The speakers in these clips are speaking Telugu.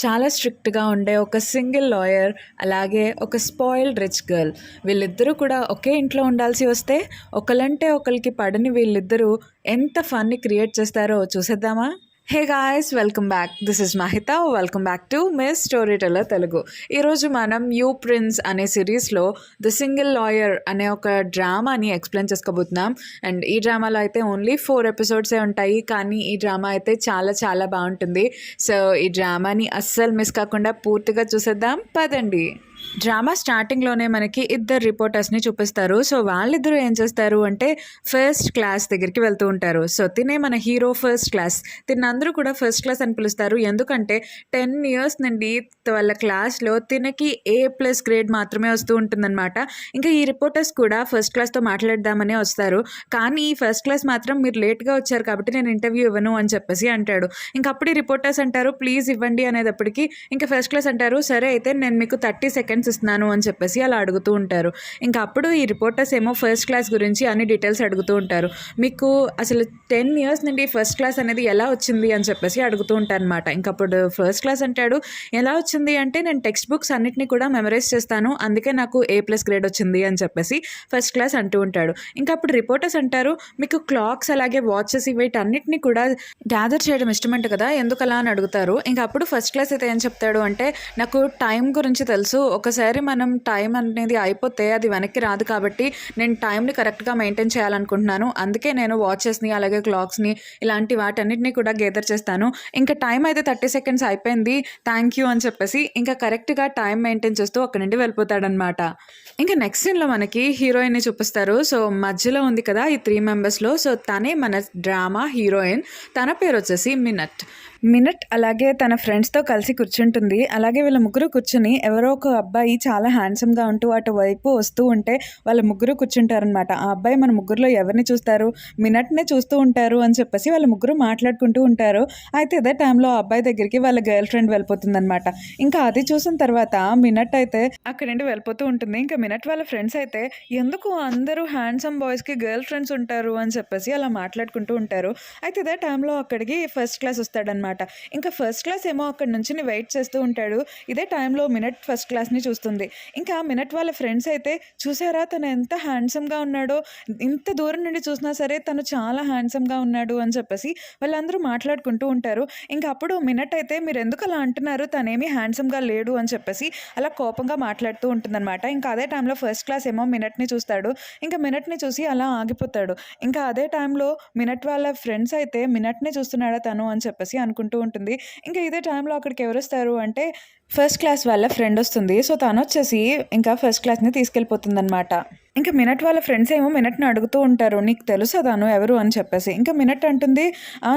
చాలా స్ట్రిక్ట్‌గా ఉండే ఒక సింగిల్ లాయర్, అలాగే ఒక స్పాయిల్డ్ రిచ్ గర్ల్. వీళ్ళిద్దరూ కూడా ఒకే ఇంట్లో ఉండాల్సి వస్తే, ఒకళ్ళంటే ఒకళ్ళకి పడని వీళ్ళిద్దరూ ఎంత ఫన్‌ని క్రియేట్ చేస్తారో చూసేద్దామా? Hey guys! Welcome back. This is Mahita. Welcome back to miss story teller Telugu. ఈరోజు మనం యూ ప్రిన్స్ అనే సిరీస్‌లో 'ద సింగిల్ లాయర్' అనే ఒక డ్రామాని ఎక్స్‌ప్లెయిన్ చేసుకోబోతున్నాం. అండ్ ఈ డ్రామాలో అయితే ఓన్లీ 4 ఎపిసోడ్సే ఉంటాయి. కానీ ఈ డ్రామా అయితే చాలా చాలా బాగుంటుంది. సో ఈ డ్రామాని అస్సలు మిస్ కాకుండా పూర్తిగా చూసేద్దాం. పదండి. డ్రామా స్టార్టింగ్లోనే మనకి ఇద్దరు రిపోర్టర్స్ని చూపిస్తారు. సో వాళ్ళిద్దరూ ఏం చేస్తారు అంటే ఫస్ట్ క్లాస్ దగ్గరికి వెళ్తూ ఉంటారు. సో తినే మన హీరో ఫస్ట్ క్లాస్. తిన్నందరూ కూడా ఫస్ట్ క్లాస్ అని పిలుస్తారు. ఎందుకంటే 10 years నుండి వాళ్ళ క్లాస్లో తినకి A+ గ్రేడ్ మాత్రమే వస్తూ ఉంటుందన్నమాట. ఇంకా ఈ రిపోర్టర్స్ కూడా ఫస్ట్ క్లాస్తో మాట్లాడదామనే వస్తారు. కానీ ఈ ఫస్ట్ క్లాస్ మాత్రం మీరు లేట్గా వచ్చారు కాబట్టి నేను ఇంటర్వ్యూ ఇవ్వను అని చెప్పేసి అంటాడు. ఇంక అప్పుడు ఈ రిపోర్టర్స్ అంటారు ప్లీజ్ ఇవ్వండి అనేటప్పటికి ఇంకా ఫస్ట్ క్లాస్ అంటారు సరే అయితే నేను మీకు 30 seconds ఇస్తున్నాను అని చెప్పేసి అలా అడుగుతూ ఉంటారు. ఇంకా అప్పుడు ఈ రిపోర్టర్స్ ఏమో ఫస్ట్ క్లాస్ గురించి అన్ని డీటెయిల్స్ అడుగుతూ ఉంటారు. మీకు అసలు 10 years నుండి ఫస్ట్ క్లాస్ అనేది ఎలా వచ్చింది అని చెప్పేసి అడుగుతూ ఉంటారనమాట. ఇంకప్పుడు ఫస్ట్ క్లాస్ అంటాడు ఎలా వచ్చింది అంటే నేను టెక్స్ట్ బుక్స్ అన్నిటిని కూడా మెమరైజ్ చేస్తాను, అందుకే నాకు A+ గ్రేడ్ వచ్చింది అని చెప్పేసి ఫస్ట్ క్లాస్ అంటూ ఉంటాడు. ఇంకా అప్పుడు రిపోర్టర్స్ అంటారు మీకు క్లాక్స్ అలాగే వాచెస్ వీటన్నిటిని కూడా గ్యాదర్ చేయడం ఇష్టమంట కదా ఎందుకు అలా అని అడుగుతారు. ఇంకా అప్పుడు ఫస్ట్ క్లాస్ అయితే ఏం చెప్తాడు అంటే నాకు టైం గురించి తెలుసు, ఒకసారి మనం టైం అనేది అయిపోతే అది వెనక్కి రాదు కాబట్టి నేను టైంని కరెక్ట్గా మెయింటైన్ చేయాలనుకుంటున్నాను, అందుకే నేను వాచెస్ని అలాగే క్లాక్స్ని ఇలాంటి వాటన్నిటిని కూడా గేదర్ చేస్తాను. ఇంకా టైం అయితే 30 seconds అయిపోయింది, థ్యాంక్ యూ అని చెప్పేసి ఇంకా కరెక్ట్గా టైం మెయింటైన్ చేస్తూ అక్కడి నుండి వెళ్ళిపోతాడనమాట. ఇంకా నెక్స్ట్ సీన్లో మనకి హీరోయిన్ని చూపిస్తారు. సో మధ్యలో ఉంది కదా ఈ 3 members-లో, సో తనే మన డ్రామా హీరోయిన్. తన పేరు వచ్చేసి మినట్ అలాగే తన ఫ్రెండ్స్తో కలిసి కూర్చుంటుంది. అలాగే వీళ్ళ ముగ్గురు కూర్చుని ఎవరో ఒక అబ్బాయి చాలా హ్యాండ్సమ్గా ఉంటూ అటువైపు వస్తూ ఉంటే వాళ్ళ ముగ్గురు కూర్చుంటారనమాట. ఆ అబ్బాయి మన ముగ్గురులో ఎవరిని చూస్తారు, మినట్నే చూస్తూ ఉంటారు అని చెప్పేసి వాళ్ళ ముగ్గురు మాట్లాడుకుంటూ ఉంటారు. అయితే అదే టైంలో ఆ అబ్బాయి దగ్గరికి వాళ్ళ గర్ల్ ఫ్రెండ్ వెళ్ళిపోతుందనమాట. ఇంకా అది చూసిన తర్వాత మినట్ అయితే అక్కడి నుండి వెళ్ళిపోతూ ఉంటుంది. ఇంకా మినట్ వాళ్ళ ఫ్రెండ్స్ అయితే ఎందుకు అందరూ హ్యాండ్సమ్ బాయ్స్కి గర్ల్ ఫ్రెండ్స్ ఉంటారు అని చెప్పేసి అలా మాట్లాడుకుంటూ ఉంటారు. అయితే అదే టైంలో అక్కడికి ఫస్ట్ క్లాస్ వస్తాడనమాట. ఇంకా ఫస్ట్ క్లాస్ ఏమో అక్కడి నుంచి వెయిట్ చేస్తూ ఉంటాడు. ఇదే టైంలో మినట్ ఫస్ట్ క్లాస్ని చూస్తుంది. ఇంకా మినట్ వాళ్ళ ఫ్రెండ్స్ అయితే చూసారా తను ఎంత హ్యాండ్సమ్గా ఉన్నాడో, ఇంత దూరం నుండి చూసినా సరే తను చాలా హ్యాండ్సమ్గా ఉన్నాడు అని చెప్పేసి వాళ్ళందరూ మాట్లాడుకుంటూ ఉంటారు. ఇంకా అప్పుడు మినట్ అయితే మీరు ఎందుకు అలా అంటున్నారు, తనేమీ హ్యాండ్సమ్గా లేడు అని చెప్పేసి అలా కోపంగా మాట్లాడుతూ ఉంటుందన్నమాట. ఇంకా అదే టైంలో ఫస్ట్ క్లాస్ ఏమో మినట్ని చూస్తాడు. ఇంకా మినట్ని చూసి అలా ఆగిపోతాడు. ఇంకా అదే టైంలో మినట్ వాళ్ళ ఫ్రెండ్స్ అయితే మినట్నే చూస్తున్నాడా తను అని చెప్పేసి అనుకుంటూ ఉంటుంది. ఇంకా ఇదే టైంలో అక్కడికి ఎవరు వస్తారు అంటే ఫస్ట్ క్లాస్ వాళ్ళ ఫ్రెండ్ వస్తుంది. సో తను వచ్చేసి ఇంకా ఫస్ట్ క్లాస్ని తీసుకెళ్ళిపోతుందన్నమాట. ఇంకా మినట్ వాళ్ళ ఫ్రెండ్స్ ఏమో మినట్ని అడుగుతూ ఉంటారు నీకు తెలుసా తను ఎవరు అని చెప్పేసి. ఇంకా మినట్ అంటుంది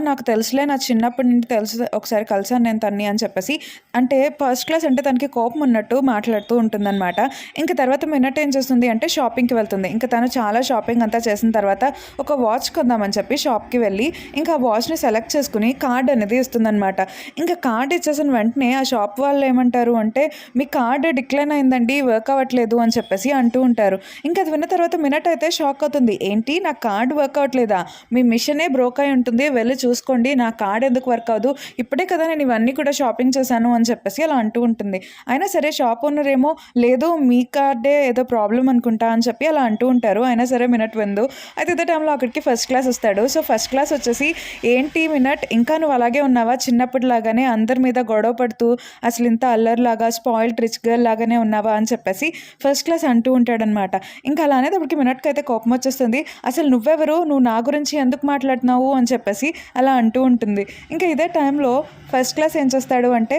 నాకు తెలుసులే, నా చిన్నప్పటి నుండి తెలుసు, ఒకసారి కలిసాను నేను తన్ని అని చెప్పేసి. అంటే ఫస్ట్ క్లాస్ అంటే తనకి కోపం ఉన్నట్టు మాట్లాడుతూ ఉంటుందన్నమాట. ఇంకా తర్వాత మినట్ ఏం చేస్తుంది అంటే షాపింగ్కి వెళ్తుంది. ఇంకా తను చాలా షాపింగ్ అంతా చేసిన తర్వాత ఒక వాచ్ కొందామని చెప్పి షాప్కి వెళ్ళి ఇంకా ఆ వాచ్ని సెలెక్ట్ చేసుకుని కార్డ్ అనేది ఇస్తుందన్నమాట. ఇంకా కార్డ్ ఇచ్చేసిన వెంటనే ఆ షాప్ వాళ్ళు ఏమంటారు అంటే మీ కార్డ్ డిక్లైన్ అయిందండి, వర్క్ అవ్వట్లేదు అని చెప్పేసి అంటూ ఉంటారు. ఇంకా అది విన్న తర్వాత మినట్ అయితే షాక్ అవుతుంది. ఏంటి నా కార్డ్ వర్క్ అవ్వట్లేదా, మీ మిషనే బ్రోక్ అయి ఉంటుంది, వెళ్ళి చూసుకోండి, నా కార్డ్ ఎందుకు వర్క్ అవ్వదు, ఇప్పుడే కదా నేను ఇవన్నీ కూడా షాపింగ్ చేశాను అని చెప్పేసి అలా అంటూ ఉంటుంది. అయినా సరే షాప్ ఓనర్ ఏమో లేదు మీ కార్డే ఏదో ప్రాబ్లం అనుకుంటా అని చెప్పి అలా అంటూ ఉంటారు. అయినా సరే మినట్ విందు. అయితే ఇదే టైంలో అక్కడికి ఫస్ట్ క్లాస్ వస్తాడు. సో ఫస్ట్ క్లాస్ వచ్చేసి ఏంటి మినట్ ఇంకా నువ్వు అలాగే ఉన్నావా, చిన్నప్పటిలాగానే అందరి మీద గొడవ పడుతూ అసలు ఇంత అల్లర్లాగా స్పాయిల్డ్ రిచ్ గర్ల్ లాగానే ఉన్నావా అని చెప్పేసి ఫస్ట్ క్లాస్ అంటూ ఉంటాడనమాట. ఇంకా అలా అనేది అప్పటికి మినట్కి అయితే కోపం వచ్చేస్తుంది. అసలు నువ్వెవరు, నువ్వు నా గురించి ఎందుకు మాట్లాడుతున్నావు అని చెప్పేసి అలా అంటూ ఉంటుంది. ఇంకా ఇదే టైంలో ఫస్ట్ క్లాస్ ఏం చేస్తాడు అంటే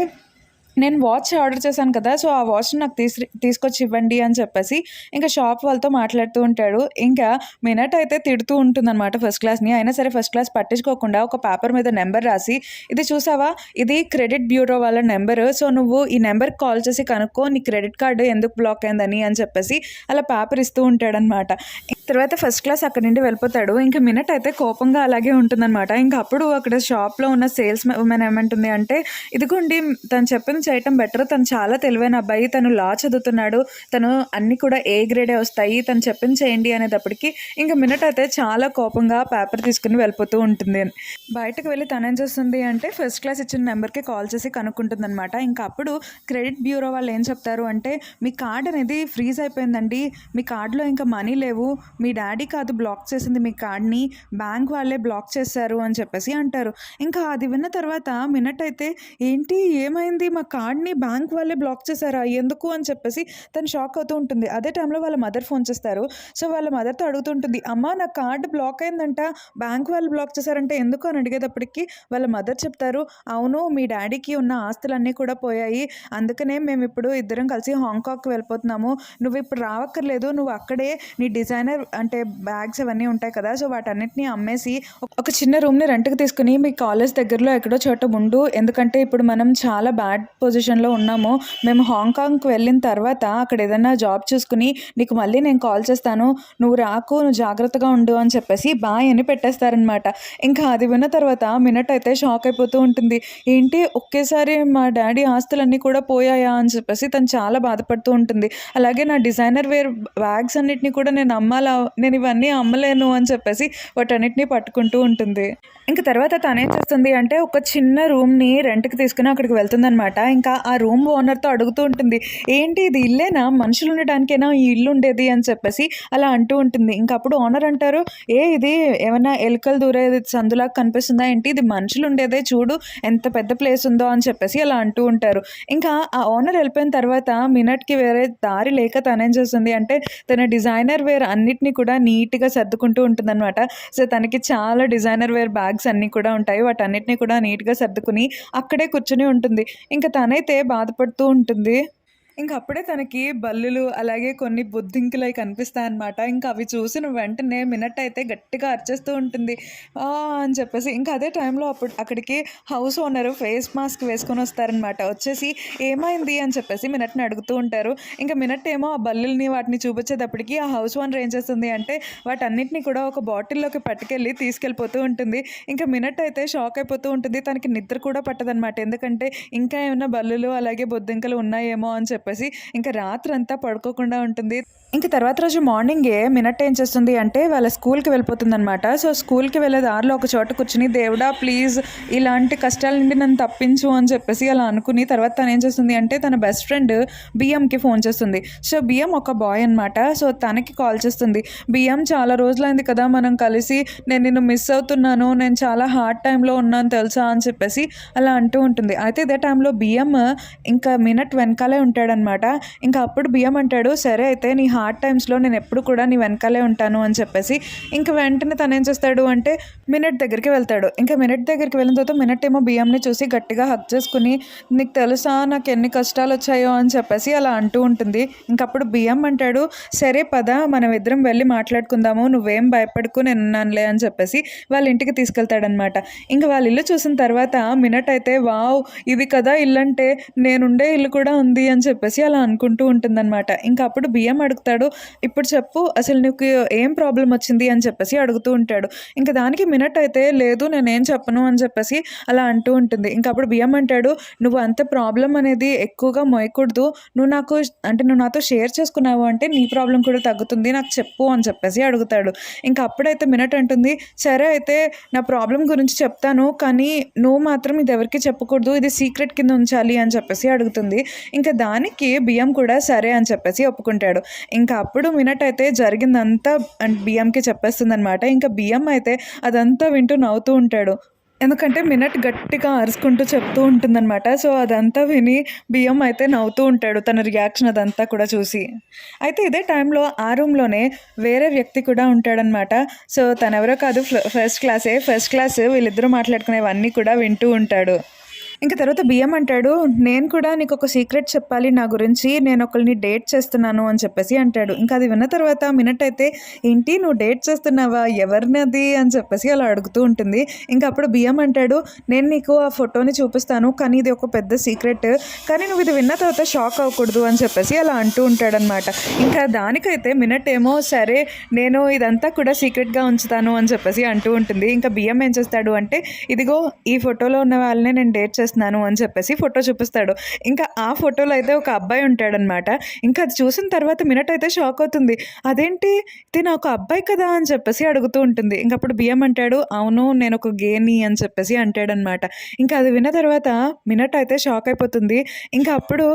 నేను వాచ్ ఆర్డర్ చేశాను కదా, సో ఆ వాచ్ని నాకు తీసుకొచ్చి ఇవ్వండి అని చెప్పేసి ఇంకా షాప్ వాళ్ళతో మాట్లాడుతూ ఉంటాడు. ఇంకా మినట్ అయితే తిడుతూ ఉంటుందన్నమాట ఫస్ట్ క్లాస్ని. అయినా సరే ఫస్ట్ క్లాస్ పట్టించుకోకుండా ఒక పేపర్ మీద నెంబర్ రాసి ఇది చూసావా, ఇది క్రెడిట్ బ్యూరో వాళ్ళ నెంబర్, సో నువ్వు ఈ నెంబర్కి కాల్ చేసి కనుక్కో నీ క్రెడిట్ కార్డు ఎందుకు బ్లాక్ అయిందని అని చెప్పేసి అలా పేపర్ ఇస్తూ ఉంటాడనమాట. తర్వాత ఫస్ట్ క్లాస్ అక్కడి నుండి వెళ్ళిపోతాడు. ఇంక మినట్ అయితే కోపంగా అలాగే ఉంటుందనమాట. ఇంక అప్పుడు అక్కడ షాప్‌లో ఉన్న సేల్స్ వుమెన్ ఏమంటుంది అంటే, "ఇదిగోండి తను చెప్పింది చేయటం బెటర్. తను చాలా తెలివైన అబ్బాయి. తను లా చదువుతున్నాడు. తను అన్నీ కూడా ఏ గ్రేడే వస్తాయి. తను చెప్పింది చేయండి" అనేటప్పటికి ఇంక మినట్ అయితే చాలా కోపంగా పేపర్ తీసుకొని వెళ్ళిపోతూ ఉంటుంది. బయటకు వెళ్ళి తనేం చేస్తుంది అంటే ఫస్ట్ క్లాస్ ఇచ్చిన నెంబర్‌కి కాల్ చేసి కనుక్కుంటుందనమాట. ఇంక అప్పుడు క్రెడిట్ బ్యూరో వాళ్ళు ఏం చెప్తారు అంటే, "మీ కార్డ్ అనేది ఫ్రీజ్ అయిపోయిందండి. మీ కార్డ్‌లో ఇంకా మనీ లేవు. మీ డాడీ కాదు బ్లాక్ చేసింది మీ కార్డ్‌ని. బ్యాంక్ వాళ్ళే బ్లాక్ చేశారు" అని చెప్పేసి అంటారు. ఇంకా అది విన్న తర్వాత మినట్ అయితే, "ఏంటి ఏమైంది? మా కార్డ్‌ని బ్యాంక్ వాళ్ళే బ్లాక్ చేశారా? ఎందుకు?" అని చెప్పేసి తను షాక్ అవుతూ ఉంటుంది. అదే టైంలో వాళ్ళ మదర్ ఫోన్ చేస్తారు. సో, వాళ్ళ మదర్‌తో అడుగుతుంటుంది, "అమ్మ నా కార్డ్ బ్లాక్ అయిందంట. బ్యాంక్ వాళ్ళు బ్లాక్ చేశారంటే ఎందుకు?" అని అడిగేటప్పటికి వాళ్ళ మదర్ చెప్తారు, "అవును మీ డాడీకి ఉన్న ఆస్తులన్నీ కూడా పోయాయి. అందుకనే మేమిప్పుడు ఇద్దరం కలిసి హాంకాంగ్‌కి వెళ్ళిపోతున్నాము. నువ్విప్పుడు రావక్కర్లేదు. నువ్వు అక్కడే నీ డిజైనర్ అంటే బ్యాగ్స్ అవన్నీ ఉంటాయి కదా! సో, వాటన్నిటిని అమ్మేసి ఒక చిన్న రూమ్‌ని రెంట్‌కి తీసుకొని మీ కాలేజ్ దగ్గరలో ఎక్కడో చోట ఉండు. ఎందుకంటే ఇప్పుడు మనం చాలా బ్యాడ్ పొజిషన్‌లో ఉన్నాము. మేము హాంకాంగ్‌కి వెళ్ళిన తర్వాత అక్కడ ఏదైనా జాబ్ చూసుకొని నీకు మళ్ళీ నేను కాల్ చేస్తాను. నువ్వు రాకు. నువ్వు జాగ్రత్తగా ఉండు" అని చెప్పేసి బాయ్ అని పెట్టేస్తారనమాట. ఇంకా అది విన్న తర్వాత మినట్ అయితే షాక్ అయిపోతూ ఉంటుంది. ఏంటి ఒకేసారి మా డాడీ ఆస్తులన్నీ కూడా పోయాయా అని చెప్పేసి తను చాలా బాధపడుతూ ఉంటుంది. అలాగే నా డిజైనర్ వేర్ బ్యాగ్స్ అన్నిటిని కూడా నేను ఇవన్నీ అమ్మలేను అని చెప్పేసి వాటన్నిటిని పట్టుకుంటూ ఉంటుంది. ఇంక తర్వాత తనేం చేస్తుంది అంటే ఒక చిన్న రూమ్‌ని రెంట్‌కి తీసుకొని అక్కడికి వెళ్తుందనమాట. ఇంకా ఆ రూమ్ ఓనర్‌తో అడుగుతూ ఉంటుంది, "ఏంటి ఇది ఇల్లేనా? మనుషులు ఉండడానికేనా ఈ ఇల్లు ఉండేది?" అని చెప్పేసి అలా అంటూ ఉంటుంది. ఇంక అప్పుడు ఓనర్ అంటారు, ఇది ఏమన్నా ఎలుకలు దూరేది సందులాగా కనిపిస్తుందా ఏంటి? ఇది మనుషులు ఉండేదే చూడు ఎంత పెద్ద ప్లేస్ ఉందో అని చెప్పేసి అలా అంటూ ఉంటారు. ఇంకా ఆ ఓనర్ వెళ్ళిపోయిన తర్వాత మినట్‌కి వేరే దారి లేక తనేం చేస్తుంది అంటే తన డిజైనర్ వేర్ అన్నిటిని కూడా నీట్‌గా సర్దుకుంటూ ఉంటుందనమాట. సో, తనకి చాలా డిజైనర్ వేర్ బ్యాగ్స్ అన్నీ కూడా ఉంటాయి. వాటన్నిటిని కూడా నీట్‌గా సర్దుకుని అక్కడే కూర్చొని ఉంటుంది. ఇంక తనైతే బాధపడుతూ ఉంటుంది. ఇంక అప్పుడే తనకి బల్లులు, అలాగే కొన్ని బొద్దింకలయి కనిపిస్తాయనమాట. ఇంక అవి చూసిన వెంటనే మినట్ అయితే గట్టిగా అరిచేస్తూ ఉంటుంది. అని చెప్పేసి ఇంక అదే టైంలో అక్కడికి హౌస్ ఓనరు ఫేస్ మాస్క్ వేసుకొని వస్తారనమాట. వచ్చేసి "ఏమైంది?" అని చెప్పేసి మినట్‌ని అడుగుతూ ఉంటారు. ఇంక మినట్ ఏమో ఆ బల్లుల్ని వాటిని చూపించేటప్పటికి ఆ హౌస్ ఓనర్ ఏం చేస్తుంది అంటే వాటన్నిటిని కూడా ఒక బాటిల్‌లోకి పట్టుకెళ్ళి తీసుకెళ్ళిపోతూ ఉంటుంది. ఇంక మినట్ అయితే షాక్ అయిపోతూ ఉంటుంది. తనకి నిద్ర కూడా పట్టదనమాట. ఎందుకంటే ఇంకా ఏమన్నా బల్లులు అలాగే బొద్దింకలు ఉన్నాయేమో అని చెప్పేసి ఇంకా రాత్రంతా పడుకోకుండా ఉంటుంది. ఇంక తర్వాత రోజు మార్నింగే మినట్ ఏం చేస్తుంది అంటే వాళ్ళ స్కూల్‌కి వెళ్ళిపోతుందనమాట. సో, స్కూల్‌కి వెళ్ళే దారిలో ఒక చోట కూర్చొని దేవుడా ప్లీజ్ ఇలాంటి కష్టాల నుండి నన్ను తప్పించు అని చెప్పేసి అలా అనుకుని తర్వాత తను ఏం చేస్తుంది అంటే తన బెస్ట్ ఫ్రెండ్ బియ్యంకి ఫోన్ చేస్తుంది. సో, బియ్యం ఒక బాయ్ అనమాట. సో, తనకి కాల్ చేస్తుంది. "బియ్యం చాలా రోజులైంది కదా మనం కలిసి. నేను నిన్ను మిస్ అవుతున్నాను. నేను చాలా హార్డ్ టైంలో ఉన్నాను తెలుసా" అని చెప్పేసి అలా అంటూ ఉంటుంది. అయితే ఇదే టైంలో బియ్యం ఇంకా మినట్ వెనకాలే ఉంటాడనమాట. ఇంకా అప్పుడు బియ్యం అంటాడు, "సరే అయితే నీ హార్డ్ టైమ్స్‌లో నేను ఎప్పుడు కూడా నీ వెనకాలే ఉంటాను" అని చెప్పేసి ఇంక వెంటనే తనేం చేస్తాడు అంటే మినట్ దగ్గరికి వెళ్తాడు. ఇంకా మినట్ దగ్గరికి వెళ్ళిన తర్వాత మినట్ ఏమో బియ్యంని చూసి గట్టిగా హగ్ చేసుకుని, "నీకు తెలుసా నాకు ఎన్ని కష్టాలు వచ్చాయో" అని చెప్పేసి అలా అంటూ ఉంటుంది. ఇంకప్పుడు బియ్యం అంటాడు, "సరే పద మనం ఇద్దరం వెళ్ళి మాట్లాడుకుందాము. నువ్వేం భయపడకు నేనున్నానులే" అని చెప్పేసి వాళ్ళ ఇంటికి తీసుకెళ్తాడనమాట. ఇంక వాళ్ళ ఇల్లు చూసిన తర్వాత మినట్ అయితే వావ్! ఇది కదా ఇల్లంటే, నేనుండే ఇల్లు కూడా ఉంది అని చెప్పేసి అలా అనుకుంటూ ఉంటుందనమాట. ఇంక అప్పుడు బియ్యం అడుగుతాడు, "ఇప్పుడు చెప్పు అసలు నీకు ఏం ప్రాబ్లమ్ వచ్చింది" అని చెప్పేసి అడుగుతూ ఉంటాడు. ఇంక దానికి మినట్ అయితే, "లేదు నేనేం చెప్పను" అని చెప్పేసి అలా అంటూ ఉంటుంది. ఇంక అప్పుడు బియ్యం అంటాడు, "నువ్వు అంత ప్రాబ్లమ్ అనేది ఎక్కువగా మోయకూడదు. నువ్వు నాతో షేర్ చేసుకున్నావు అంటే నీ ప్రాబ్లమ్ కూడా తగ్గుతుంది. నాకు చెప్పు" అని చెప్పేసి అడుగుతాడు. ఇంక అప్పుడైతే మినట్ అంటుంది, "సరే అయితే నా ప్రాబ్లమ్ గురించి చెప్తాను. కానీ నువ్వు మాత్రం ఇది ఎవరికీ చెప్పకూడదు. ఇది సీక్రెట్ కింద ఉంచాలి" అని చెప్పేసి అడుగుతుంది. ఇంక దానికి బియ్యం కూడా సరే అని చెప్పేసి ఒప్పుకుంటాడు. ఇంకా అప్పుడు మినట్ అయితే జరిగిందంతా బియ్యంకి చెప్పేస్తుందనమాట. ఇంకా బియ్యం అయితే అదంతా వింటూ నవ్వుతూ ఉంటాడు. ఎందుకంటే మినట్ గట్టిగా అరుచుకుంటూ చెప్తూ ఉంటుందనమాట. సో, అదంతా విని బియ్యం అయితే నవ్వుతూ ఉంటాడు. తన రియాక్షన్ అదంతా కూడా చూసి. అయితే ఇదే టైంలో ఆ రూమ్‌లోనే వేరే వ్యక్తి కూడా ఉంటాడనమాట. సో, తనెవరో కాదు ఫస్ట్ క్లాస్ వీళ్ళిద్దరూ మాట్లాడుకునేవన్నీ కూడా వింటూ ఉంటాడు. ఇంక తర్వాత బియ్యం అంటాడు, "నేను కూడా నీకొక సీక్రెట్ చెప్పాలి నా గురించి. నేను ఒకళ్ళని డేట్ చేస్తున్నాను" అని చెప్పేసి అంటాడు. ఇంకా అది విన్న తర్వాత మినట్ అయితే, "ఏంటి నువ్వు డేట్ చేస్తున్నావా? ఎవరినది?" అని చెప్పేసి అలా అడుగుతూ ఉంటుంది. ఇంక అప్పుడు బియ్యం అంటాడు, "నేను నీకు ఆ ఫోటోని చూపిస్తాను. కానీ ఇది ఒక పెద్ద సీక్రెట్. కానీ నువ్వు ఇది విన్న తర్వాత షాక్ అవ్వకూడదు" అని చెప్పేసి అలా అంటూ ఉంటాడనమాట. ఇంకా దానికైతే మినట్ ఏమో, "సరే నేను ఇదంతా కూడా సీక్రెట్‌గా ఉంచుతాను" అని చెప్పేసి అంటూ ఉంటుంది. ఇంకా బియ్యం ఏం చేస్తాడు అంటే, "ఇదిగో ఈ ఫోటోలో ఉన్న వాళ్ళనే నేను డేట్ చేస్తున్నాను" అని చెప్పేసి ఫోటో చూపిస్తాడు. ఇంకా ఆ ఫోటోలో అయితే ఒక అబ్బాయి ఉంటాడనమాట. ఇంకా అది చూసిన తర్వాత మినట్ అయితే షాక్ అవుతుంది. "అదేంటి తిను ఒక అబ్బాయి కదా" అని చెప్పేసి అడుగుతూ ఉంటుంది. ఇంకప్పుడు బియ్యం అంటాడు, "అవును నేను ఒక గేని" అని చెప్పేసి అంటాడనమాట. ఇంకా అది విన్న తర్వాత మినట్ అయితే షాక్ అయిపోతుంది. ఇంకా అప్పుడు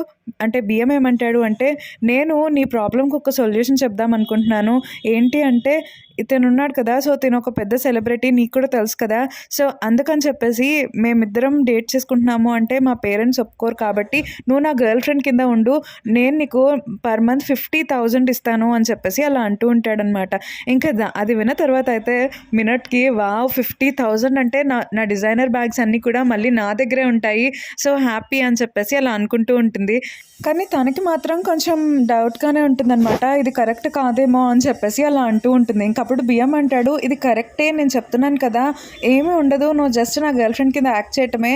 అంటే బియ్యం ఏమంటాడు అంటే, "నేను నీ ప్రాబ్లమ్‌కి ఒక సొల్యూషన్ చెప్దాం అనుకుంటున్నాను. ఏంటి అంటే ఇతనున్నాడు కదా! సో, తినొక పెద్ద సెలబ్రిటీ నీకు కూడా తెలుసు కదా! సో, అందుకని చెప్పేసి మేమిద్దరం డేట్ చేసుకుంటున్నాము అంటే మా పేరెంట్స్ ఒప్పుకోరు కాబట్టి నువ్వు నా గర్ల్ ఫ్రెండ్ కింద ఉండు. నేను నీకు పర్ మంత్ 50,000 ఇస్తాను" అని చెప్పేసి అలా అంటూ ఉంటాడనమాట. ఇంకా అది విన్న తర్వాత అయితే మినట్‌కి వావ్! 50,000 అంటే నా నా డిజైనర్ బ్యాగ్స్ అన్నీ కూడా మళ్ళీ నా దగ్గరే ఉంటాయి. సో, హ్యాపీ అని చెప్పేసి అలా అనుకుంటూ ఉంటుంది. కానీ తనకి మాత్రం కొంచెం డౌట్‌గానే ఉంటుందనమాట. ఇది కరెక్ట్ కాదేమో అని చెప్పేసి అలా అంటూ ఉంటుంది. ఇంకప్పుడు బియ్యం అంటాడు, "ఇది కరెక్టే నేను చెప్తున్నాను కదా! ఏమీ ఉండదు. నువ్వు జస్ట్ నా గర్ల్ ఫ్రెండ్ కింద యాక్ట్ చేయటమే.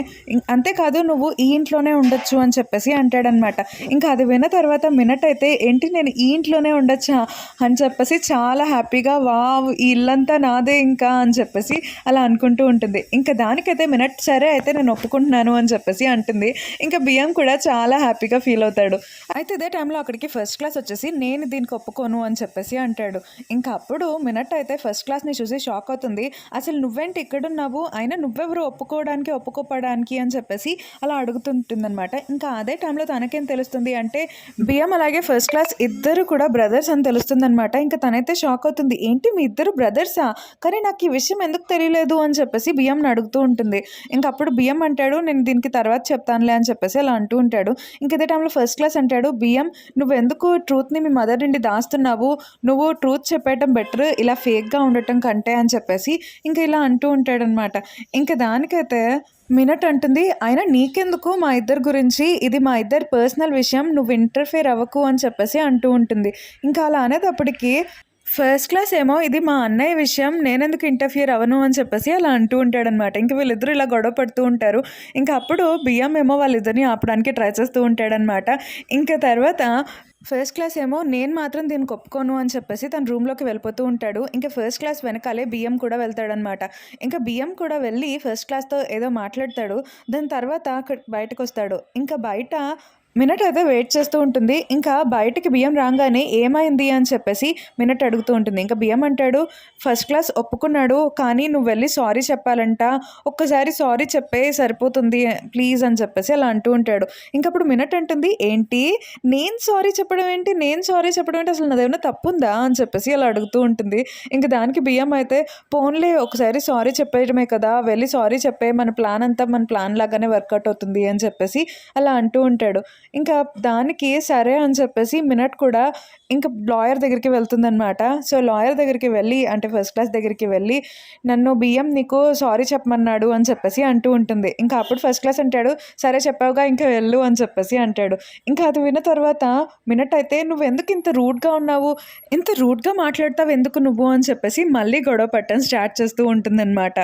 అంతేకాదు నువ్వు ఈ ఇంట్లోనే ఉండొచ్చు" అని చెప్పేసి అంటాడనమాట. ఇంకా అది విన్న తర్వాత మినట్ అయితే, "ఏంటి నేను ఈ ఇంట్లోనే ఉండొచ్చా?" అని చెప్పేసి చాలా హ్యాపీగా, "వావ్! ఈ ఇల్లంతా నాదే ఇంకా" అని చెప్పేసి అలా అనుకుంటూ ఉంటుంది. ఇంకా దానికైతే మినట్, "సరే అయితే నేను ఒప్పుకుంటున్నాను" అని చెప్పేసి అంటుంది. ఇంకా బియ్యం కూడా చాలా హ్యాపీగా ఫీల్ అవుతాడు. అయితే ఇదే టైంలో అక్కడికి ఫస్ట్ క్లాస్ వచ్చేసి, "నేను దీనికి ఒప్పుకోను" అని చెప్పేసి అంటాడు. ఇంకా అప్పుడు మినట్ అయితే ఫస్ట్ క్లాస్‌ని చూసి షాక్ అవుతుంది. "అసలు నువ్వేంటి ఇక్కడున్నావు? అయినా నువ్వెవరు ఒప్పుకోవడానికి, ఒప్పుకోపడానికి" అని చెప్పేసి అలా అడుగుతుంటుందన్నమాట. ఇంకా అదే టైంలో తనకేం తెలుస్తుంది అంటే బియ్యం అలాగే ఫస్ట్ క్లాస్ ఇద్దరు కూడా బ్రదర్స్ అని తెలుస్తుందన్నమాట. ఇంకా తనైతే షాక్ అవుతుంది. "ఏంటి మీ ఇద్దరు బ్రదర్సా? కానీ నాకు ఈ విషయం ఎందుకు తెలియలేదు" అని చెప్పేసి బియ్యంని అడుగుతూ ఉంటుంది. ఇంకా అప్పుడు బియ్యం అంటాడు, "నేను దీనికి తర్వాత చెప్తానులే" అని చెప్పేసి అలా అంటూ ఉంటాడు. ఇంక ఇదే టైంలో ఫస్ట్ క్లాస్ అంటాడు, "బియ్యం నువ్వెందుకు ట్రూత్‌ని మీ మదర్ నుండి దాస్తున్నావు? నువ్వు ట్రూత్ చెప్పేయటం బెటర్ ఇలా ఫేక్‌గా ఉండటం కంటే" అని చెప్పేసి ఇంక ఇలా అంటూ ఉంటాడనమాట. ఇంక దానికైతే మినట్ అంటుంది, "అయినా నీకెందుకు మా ఇద్దరి గురించి? ఇది మా ఇద్దరి పర్సనల్ విషయం. నువ్వు ఇంటర్ఫియర్ అవ్వకు" అని చెప్పేసి అంటూ ఉంటుంది. ఇంకా అలా అనేటప్పటికి ఫస్ట్ క్లాస్ ఏమో, "ఇది మా అన్నయ్య విషయం. నేనెందుకు ఇంటర్ఫియర్ అవ్వను" అని చెప్పేసి అలా అంటూ ఉంటాడనమాట. ఇంక వీళ్ళిద్దరూ ఇలా గొడవ పడుతూ ఉంటారు. ఇంకా అప్పుడు బియ్యం ఏమో వాళ్ళిద్దరిని ఆపడానికి ట్రై చేస్తూ ఉంటాడనమాట. ఇంకా తర్వాత ఫస్ట్ క్లాస్ ఏమో, "నేను మాత్రం దీనికి ఒప్పుకోను" అని చెప్పేసి తన రూమ్‌లోకి వెళ్ళిపోతూ ఉంటాడు. ఇంకా ఫస్ట్ క్లాస్ వెనకాలే బియ్యం కూడా వెళ్తాడనమాట. ఇంకా బియ్యం కూడా వెళ్ళి ఫస్ట్ క్లాస్‌తో ఏదో మాట్లాడతాడు. దాని తర్వాత బయటకొస్తాడు. ఇంకా బయట మినట్ అయితే వెయిట్ చేస్తూ ఉంటుంది. ఇంకా బయటికి బియ్యం రాగానే "ఏమైంది" అని చెప్పేసి మినట్ అడుగుతూ ఉంటుంది. ఇంకా బియ్యం అంటాడు, "ఫస్ట్ క్లాస్ ఒప్పుకున్నాడు. కానీ నువ్వు వెళ్ళి సారీ చెప్పాలంట. ఒక్కసారి సారీ చెప్పే సరిపోతుంది ప్లీజ్" అని చెప్పేసి అలా అంటూ ఉంటాడు. ఇంకప్పుడు మినట్ అంటుంది, "ఏంటి నేను సారీ చెప్పడం ఏంటి? నేను సారీ చెప్పడం ఏంటి? అసలు నాదేమన్నా తప్పుందా?" అని చెప్పేసి అలా అడుగుతూ ఉంటుంది. ఇంక దానికి బియ్యం అయితే, "పోన్లే ఒకసారి సారీ చెప్పేయడమే కదా! వెళ్ళి సారీ చెప్పే, మన ప్లాన్ అంతా మన ప్లాన్ లాగానే వర్కౌట్ అవుతుంది" అని చెప్పేసి అలా అంటూ ఉంటాడు. ఇంకా దానికి సరే అని చెప్పేసి మినట్ కూడా ఇంకా లాయర్ దగ్గరికి వెళ్తుందనమాట. సో, లాయర్ దగ్గరికి వెళ్ళి అంటే ఫస్ట్ క్లాస్ దగ్గరికి వెళ్ళి, "నన్ను బియ్యం నీకు సారీ చెప్పమన్నాడు" అని చెప్పేసి అంటూ ఉంటుంది. ఇంకా అప్పుడు ఫస్ట్ క్లాస్ అంటాడు, "సరే చెప్పావుగా ఇంకా వెళ్ళు" అని చెప్పేసి అంటాడు. ఇంకా అది విన్న తర్వాత మినట్ అయితే, "నువ్వెందుకు ఇంత రూడ్‌గా ఉన్నావు? ఇంత రూడ్‌గా మాట్లాడతావు ఎందుకు నువ్వు" అని చెప్పేసి మళ్ళీ గొడవ పట్టడం స్టార్ట్ చేస్తూ ఉంటుందన్నమాట.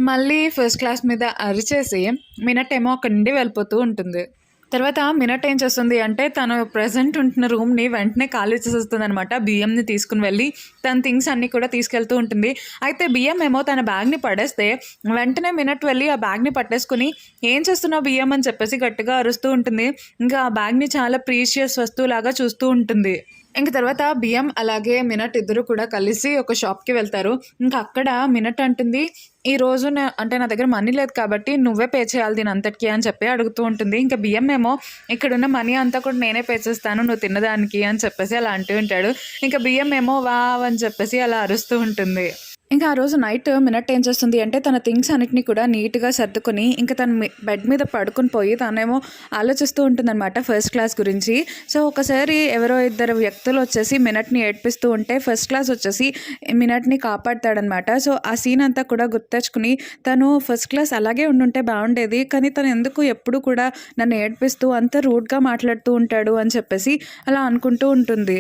మళ్ళీ ఫస్ట్ క్లాస్ మీద అరిచేసి మినట్ ఏమో అక్కడి నుండి వెళ్ళిపోతూ ఉంటుంది. తర్వాత మినట్ ఏం చేస్తుంది అంటే తను ప్రెజెంట్ ఉంటున్న రూమ్ని వెంటనే ఖాళీ చేసేస్తుంది అనమాట. బియ్యంని తీసుకుని వెళ్ళి తన థింగ్స్ అన్నీ కూడా తీసుకెళ్తూ ఉంటుంది. అయితే బియ్యం ఏమో తన బ్యాగ్ని పడేస్తే వెంటనే మినట్ వెళ్ళి ఆ బ్యాగ్ని పట్టేసుకుని, "ఏం చేస్తున్నావు బియ్యం" అని చెప్పేసి గట్టిగా అరుస్తూ ఉంటుంది. ఇంకా ఆ బ్యాగ్ని చాలా ప్రీషియస్ వస్తువులాగా చూస్తూ ఉంటుంది. ఇంక తర్వాత బియ్యం అలాగే మినట్ ఇద్దరు కూడా కలిసి ఒక షాప్‌కి వెళ్తారు. ఇంకా అక్కడ మినట్ అంటుంది, "ఈరోజు అంటే నా దగ్గర మనీ లేదు కాబట్టి నువ్వే పే చేయాలి దీనంతటికి" అని చెప్పి అడుగుతూ ఉంటుంది. ఇంకా బియ్యం ఏమో, "ఇక్కడున్న మనీ అంతా కూడా నేనే పే చేస్తాను నువ్వు తిన్నదానికి" అని చెప్పేసి అలా అంటూ ఉంటాడు. ఇంకా బియ్యం ఏమో వావ్ అని చెప్పేసి అలా అరుస్తూ ఉంటుంది. ఇంకా ఆ రోజు నైట్ మినట్ ఏం చేస్తుంది అంటే తన థింగ్స్ అన్నిటిని కూడా నీట్‌గా సర్దుకొని ఇంకా తను బెడ్ మీద పడుకొని పోయి తనేమో ఆలోచిస్తూ ఉంటుందనమాట ఫస్ట్ క్లాస్ గురించి. సో, ఒకసారి ఎవరో ఇద్దరు వ్యక్తులు వచ్చేసి మినట్‌ని ఏడిపిస్తూ ఉంటే ఫస్ట్ క్లాస్ వచ్చేసి మినట్‌ని కాపాడతాడనమాట. సో, ఆ సీన్ అంతా కూడా గుర్తెచ్చుకొని తను ఫస్ట్ క్లాస్ అలాగే ఉండుంటే బావుండేది. కానీ తను ఎందుకు ఎప్పుడు కూడా నన్ను ఏడిపిస్తూ అంత రూడ్‌గా మాట్లాడుతూ ఉంటాడు అని చెప్పేసి అలా అనుకుంటూ ఉంటుంది.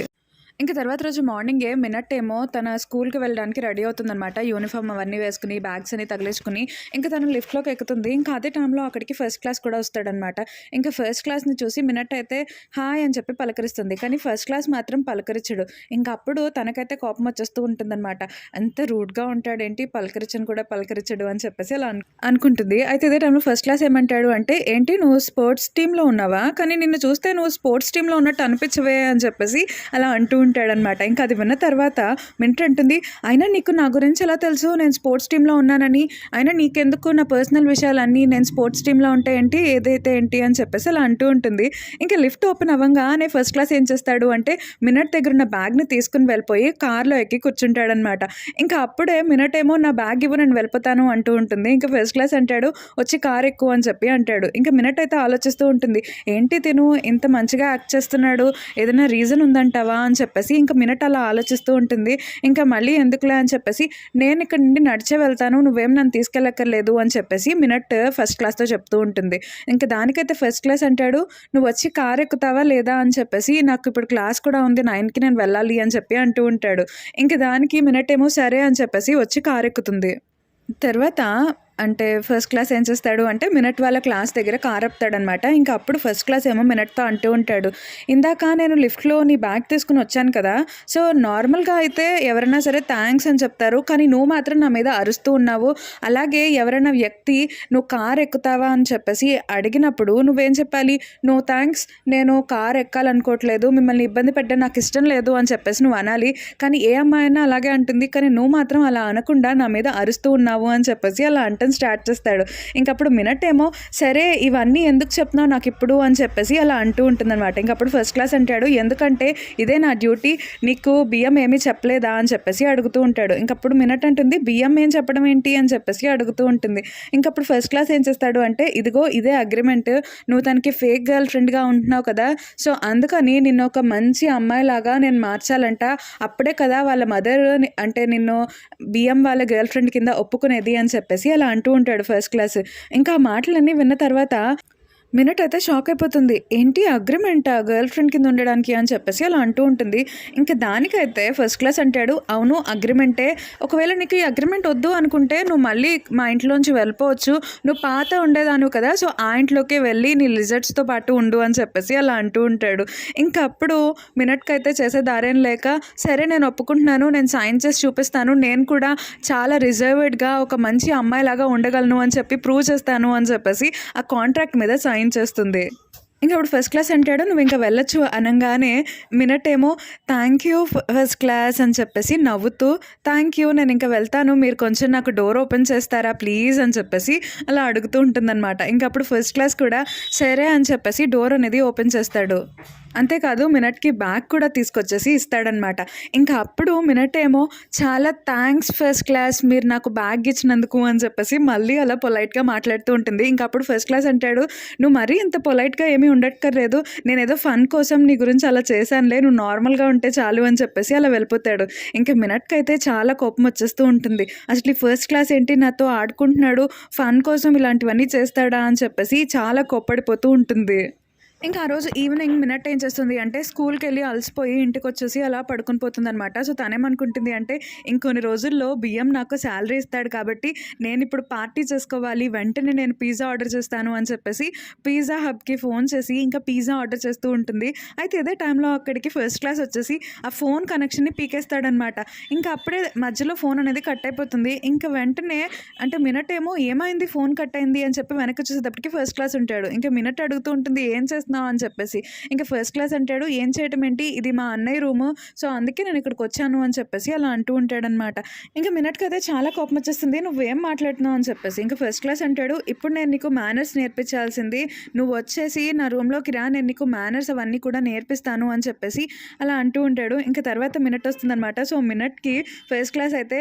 ఇంక తర్వాత రోజు మార్నింగే మినట్ ఏమో తన స్కూల్‌కి వెళ్ళడానికి రెడీ అవుతుందనమాట. యూనిఫార్మ్ అవన్నీ వేసుకొని, బ్యాగ్స్ అన్ని తగిలించుకొని, ఇంక తను లిఫ్ట్‌లోకి ఎక్కుతుంది. ఇంకా అదే టైంలో అక్కడికి ఫస్ట్ క్లాస్ కూడా వస్తాడనమాట. ఇంక ఫస్ట్ క్లాస్‌ని చూసి మినట్ అయితే హాయ్ అని చెప్పి పలకరిస్తుంది. కానీ ఫస్ట్ క్లాస్ మాత్రం పలకరించడు. ఇంక అప్పుడు తనకైతే కోపం వచ్చేస్తూ ఉంటుందనమాట. అంత రూడ్‌గా ఉంటాడేంటి, పలకరించను కూడా పలకరించడు అని చెప్పేసి అలా అనుకుంటుంది. అయితే ఇదే టైంలో ఫస్ట్ క్లాస్ ఏమంటాడు అంటే, ఏంటి నువ్వు స్పోర్ట్స్ టీమ్‌లో ఉన్నావా? కానీ నిన్ను చూస్తే నువ్వు స్పోర్ట్స్ టీమ్‌లో ఉన్నట్టు అనిపించవే అని చెప్పేసి అలా అంటూ ఉంటాడనమాట. ఇంకా అది విన్న తర్వాత మింట్రా అంటుంది, అయినా నీకు నా గురించి ఎలా తెలుసు నేను స్పోర్ట్స్ టీమ్‌లో ఉన్నానని? అయినా నీకెందుకు నా పర్సనల్ విషయాలన్నీ నేను స్పోర్ట్స్ టీమ్‌లో ఉంటే ఏంటి, ఏదైతే ఏంటి అని చెప్పేసి అలా అంటూ ఉంటుంది. ఇంకా లిఫ్ట్ ఓపెన్ అవ్వంగానే ఫస్ట్ క్లాస్ ఏం చేస్తాడు అంటే మినట్ దగ్గరున్న బ్యాగ్‌ని తీసుకొని వెళ్ళిపోయి కార్‌లో ఎక్కి కూర్చుంటాడనమాట. ఇంకా అప్పుడే మినట్ ఏమో నా బ్యాగ్ ఇవ్వు నేను వెళ్ళిపోతాను అంటూ ఉంటుంది. ఇంకా ఫస్ట్ క్లాస్ అంటాడు వచ్చి కార్ ఎక్కు అని చెప్పి అంటాడు. ఇంకా మినట్ అయితే ఆలోచిస్తూ ఉంటుంది. ఏంటి తిను ఇంత మంచిగా యాక్ట్ చేస్తున్నాడు, ఏదైనా రీజన్ ఉందంటావా అని చెప్పేసి ఇంకా మినట్ అలా ఆలోచిస్తూ ఉంటుంది. ఇంకా మళ్ళీ ఎందుకులే అని చెప్పేసి నేను ఇక్కడ నుండి నడిచే వెళ్తాను, నువ్వేం నన్ను తీసుకెళ్ళక్కర్లేదు అని చెప్పేసి మినట్ ఫస్ట్ క్లాస్‌తో చెప్తూ ఉంటుంది. ఇంకా దానికైతే ఫస్ట్ క్లాస్ అంటాడు, నువ్వు వచ్చి కార్ ఎక్కుతావా లేదా అని చెప్పేసి నాకు ఇప్పుడు క్లాస్ కూడా ఉంది 9కి నేను వెళ్ళాలి అని చెప్పి అంటూ ఉంటాడు. ఇంక దానికి మినట్ ఏమో సరే అని చెప్పేసి వచ్చి కార్ ఎక్కుతుంది. తర్వాత అంటే ఫస్ట్ క్లాస్ ఏం చేస్తాడు అంటే మినట్ వాళ్ళ క్లాస్ దగ్గర కార్ ఆపుతాడనమాట. ఇంకా అప్పుడు ఫస్ట్ క్లాస్ ఏమో మినట్‌తో అంటూ ఉంటాడు, ఇందాక నేను లిఫ్ట్‌లో నీ బ్యాగ్ తీసుకొని వచ్చాను కదా! సో, నార్మల్‌గా అయితే ఎవరైనా సరే థాంక్స్ అని చెప్తారు. కానీ నువ్వు మాత్రం నా మీద అరుస్తూ ఉన్నావు. అలాగే ఎవరైనా వ్యక్తి నువ్వు కార్ ఎక్కుతావా అని చెప్పేసి అడిగినప్పుడు నువ్వేం చెప్పాలి? నో థాంక్స్, నేను కార్ ఎక్కాలనుకోవట్లేదు. మిమ్మల్ని ఇబ్బంది పెట్టడం నాకు ఇష్టం లేదు అని చెప్పేసి నువ్వు అనాలి. కానీ ఏ అమ్మాయి అయినా అలాగే అంటుంది. కానీ నువ్వు మాత్రం అలా అనకుండా నా మీద అరుస్తూ ఉన్నావు అని చెప్పేసి అలా అంటం స్టార్ట్ చేస్తాడు. ఇంకప్పుడు మినట్ ఏమో సరే ఇవన్నీ ఎందుకు చెప్తున్నావు నాకిప్పుడు అని చెప్పేసి అలా అంటూ ఉంటుందన్నమాట. ఇంకప్పుడు ఫస్ట్ క్లాస్ అంటాడు, ఎందుకంటే ఇదే నా డ్యూటీ, నీకు బియ్యం ఏమీ చెప్పలేదా అని చెప్పేసి అడుగుతూ ఉంటాడు. ఇంకప్పుడు మినట్ అంటుంది, బియ్యం ఏం చెప్పడం ఏంటి అని చెప్పేసి అడుగుతూ ఉంటుంది. ఇంకప్పుడు ఫస్ట్ క్లాస్ ఏం చేస్తాడు అంటే, ఇదిగో ఇదే అగ్రిమెంట్, నువ్వు తనకి ఫేక్ గర్ల్ ఫ్రెండ్గా ఉంటున్నావు కదా, సో అందుకని నిన్ను ఒక మంచి అమ్మాయిలాగా నేను మార్చాలంట, అప్పుడే కదా వాళ్ళ మదర్ అంటే నిన్ను బియ్యం వాళ్ళ గర్ల్ ఫ్రెండ్ కింద ఒప్పుకునేది అని చెప్పేసి అలా అంటూ ఉంటాడు ఫస్ట్ క్లాస్. ఇంకా ఆ మాటలన్నీ విన్న తర్వాత మినట్ అయితే షాక్ అయిపోతుంది. ఏంటి అగ్రిమెంటా గర్ల్ ఫ్రెండ్ కింద ఉండడానికి అని చెప్పేసి అలా అంటూ ఉంటుంది. ఇంకా దానికైతే ఫస్ట్ క్లాస్ అంటాడు, అవును అగ్రిమెంటే, ఒకవేళ నీకు ఈ అగ్రిమెంట్ వద్దు అనుకుంటే నువ్వు మళ్ళీ మా ఇంట్లోంచి వెళ్ళిపోవచ్చు, నువ్వు పాత ఉండేదానివి కదా, సో ఆ ఇంట్లోకి వెళ్ళి నీ లిజర్ట్స్తో పాటు ఉండు అని చెప్పేసి అలా అంటూ ఉంటాడు. ఇంకా అప్పుడు మినట్కి అయితే చేసే దారేం లేక, సరే నేను ఒప్పుకుంటున్నాను, నేను సైన్ చేసి చూపిస్తాను, నేను కూడా చాలా రిజర్వ్డ్గా ఒక మంచి అమ్మాయిలాగా ఉండగలను అని చెప్పి ప్రూవ్ చేస్తాను అని చెప్పేసి ఆ కాంట్రాక్ట్ మీద సైన్ చేస్తుంది. ఇంక అప్పుడు ఫస్ట్ క్లాస్ అంటాడు, నువ్వు ఇంకా వెళ్ళొచ్చు అనంగానే మినట్ ఏమో థ్యాంక్ యూ ఫస్ట్ క్లాస్ అని చెప్పేసి నవ్వుతూ, థ్యాంక్ యూ నేను ఇంకా వెళ్తాను, మీరు కొంచెం నాకు డోర్ ఓపెన్ చేస్తారా ప్లీజ్ అని చెప్పేసి అలా అడుగుతూ ఉంటుందన్నమాట. ఇంక అప్పుడు ఫస్ట్ క్లాస్ కూడా సరే అని చెప్పేసి డోర్ అనేది ఓపెన్ చేస్తాడు. అంతేకాదు మినట్కి బ్యాగ్ కూడా తీసుకొచ్చేసి ఇస్తాడనమాట. ఇంకా అప్పుడు మినట్ ఏమో చాలా థ్యాంక్స్ ఫస్ట్ క్లాస్, మీరు నాకు బ్యాగ్ ఇచ్చినందుకు అని చెప్పేసి మళ్ళీ అలా పొలైట్గా మాట్లాడుతూ ఉంటుంది. ఇంకా అప్పుడు ఫస్ట్ క్లాస్ అంటాడు, నువ్వు మరీ ఇంత పొలైట్గా ఏమీ ఉండక్కర్లేదు, నేను ఏదో ఫన్ కోసం నీ గురించి అలా చేశానులే, నువ్వు నార్మల్గా ఉంటే చాలు అని చెప్పేసి అలా వెళ్ళిపోతాడు. ఇంకా మినట్కి అయితే చాలా కోపం వచ్చేస్తూ ఉంటుంది. అసలు ఈ ఫస్ట్ క్లాస్ ఏంటి నాతో ఆడుకుంటున్నాడు, ఫన్ కోసం ఇలాంటివన్నీ చేస్తాడా అని చెప్పేసి చాలా కోప్పడిపోతూ ఉంటుంది. ఇంకా ఆ రోజు ఈవినింగ్ మినట్ ఏం చేస్తుంది అంటే స్కూల్కి వెళ్ళి అలసిపోయి ఇంటికి వచ్చేసి అలా పడుకొని పోతుందనమాట. సో తనేమనుకుంటుంది అంటే ఇంకొన్ని రోజుల్లో బియ్యం నాకు శాలరీ ఇస్తాడు కాబట్టి నేను ఇప్పుడు పార్టీ చేసుకోవాలి, వెంటనే నేను పిజ్జా ఆర్డర్ చేస్తాను అని చెప్పేసి పిజ్జా హబ్కి ఫోన్ చేసి ఇంకా పిజ్జా ఆర్డర్ చేస్తూ ఉంటుంది. అయితే ఇదే టైంలో అక్కడికి ఫస్ట్ క్లాస్ వచ్చేసి ఆ ఫోన్ కనెక్షన్ని పీకేస్తాడనమాట. ఇంకా అప్పుడే మధ్యలో ఫోన్ అనేది కట్ అయిపోతుంది. ఇంకా వెంటనే అంటే మినట్ ఏమో ఏమైంది ఫోన్ కట్ అయింది అని చెప్పి వెనక్కి వచ్చేసేటప్పటికి ఫస్ట్ క్లాస్ ఉంటాడు. ఇంకా మినట్ అడుగుతూ ఉంటుంది, ఏం చేస్తున్నావు చేస్తున్నావు అని చెప్పేసి. ఇంకా ఫస్ట్ క్లాస్ అంటాడు, ఏం చేయటం ఏంటి, ఇది మా అన్నయ్య రూము, సో అందుకే నేను ఇక్కడికి వచ్చాను అని చెప్పేసి అలా అంటూ ఉంటాడనమాట. ఇంకా మినట్కి అయితే చాలా కోపం వచ్చేస్తుంది, నువ్వేం మాట్లాడుతున్నావు అని చెప్పేసి. ఇంకా ఫస్ట్ క్లాస్ అంటాడు, ఇప్పుడు నేను నీకు మేనర్స్ నేర్పించాల్సింది, నువ్వు వచ్చేసి నా రూమ్లోకి రా, నేను నీకు మేనర్స్ అవన్నీ కూడా నేర్పిస్తాను అని చెప్పేసి అలా అంటూ ఉంటాడు. ఇంకా తర్వాత మినట్ వస్తుందనమాట. సో మినట్కి ఫస్ట్ క్లాస్ అయితే,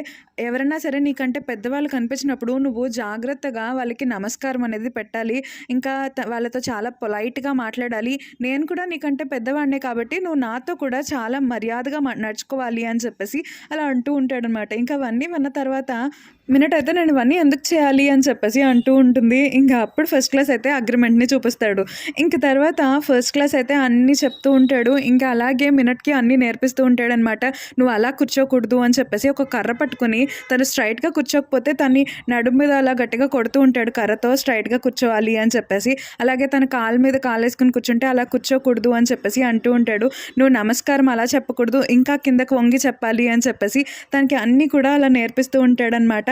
ఎవరైనా సరే నీకంటే పెద్దవాళ్ళు కనిపించినప్పుడు నువ్వు జాగ్రత్తగా వాళ్ళకి నమస్కారం అనేది పెట్టాలి, ఇంకా వాళ్ళతో చాలా పొలైట్గా మాట్లాడాలి, నేను కూడా నీకంటే పెద్దవాడినే కాబట్టి నువ్వు నాతో కూడా చాలా మర్యాదగా నడుచుకోవాలి అని చెప్పేసి అలా అంటూ ఉంటాడనమాట. ఇంకా అవన్నీ విన్న తర్వాత మినట్ అయితే నేను ఇవన్నీ ఎందుకు చేయాలి అని చెప్పేసి అంటూ ఉంటుంది. ఇంకా అప్పుడు ఫస్ట్ క్లాస్ అయితే అగ్రిమెంట్ని చూపిస్తాడు. ఇంక తర్వాత ఫస్ట్ క్లాస్ అయితే అన్నీ చెప్తూ ఉంటాడు. ఇంకా అలాగే మినట్కి అన్నీ నేర్పిస్తూ ఉంటాడనమాట. నువ్వు అలా కూర్చోకూడదు అని చెప్పేసి ఒక కర్ర పట్టుకొని తను స్ట్రైట్గా కూర్చోకపోతే తన్ని నడుము మీద అలా గట్టిగా కొడుతూ ఉంటాడు కర్రతో, స్ట్రైట్గా కూర్చోవాలి అని చెప్పేసి. అలాగే తన కాళ్ళ మీద కాలు వేసుకుని కూర్చుంటే అలా కూర్చోకూడదు అని చెప్పేసి అంటూ ఉంటాడు. నువ్వు నమస్కారం అలా చెప్పకూడదు, ఇంకా కిందకు వంగి చెప్పాలి అని చెప్పేసి తనకి అన్నీ కూడా అలా నేర్పిస్తూ ఉంటాడనమాట.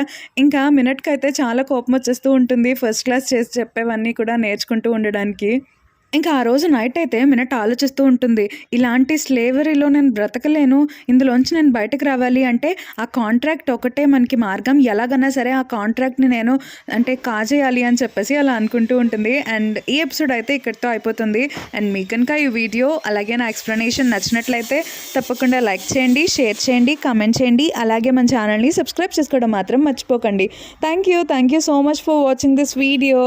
ఇంకా మినట్కి అయితే చాలా కోపం వచ్చేస్తూ ఉంటుంది ఫస్ట్ క్లాస్ చేసి చెప్పేవన్నీ కూడా నేర్చుకుంటూ ఉండడానికి. ఇంకా ఆ రోజు నైట్ అయితే మినట్ ఆలోచిస్తూ ఉంటుంది, ఇలాంటి స్లేవరీలో నేను బ్రతకలేను, ఇందులోంచి నేను బయటకు రావాలి అంటే ఆ కాంట్రాక్ట్ ఒకటే మనకి మార్గం, ఎలాగైనా సరే ఆ కాంట్రాక్ట్ని నేను కాజేయాలి అని చెప్పేసి అలా అనుకుంటూ ఉంటుంది. అండ్ ఈ ఎపిసోడ్ అయితే ఇక్కడితో అయిపోతుంది. అండ్ మీకు కనుక ఈ వీడియో అలాగే నా ఎక్స్ప్లెనేషన్ నచ్చినట్లయితే తప్పకుండా లైక్ చేయండి, షేర్ చేయండి, కామెంట్ చేయండి, అలాగే మన ఛానల్ని సబ్స్క్రైబ్ చేసుకోవడం మాత్రం మర్చిపోకండి. Thank you so much for watching this video.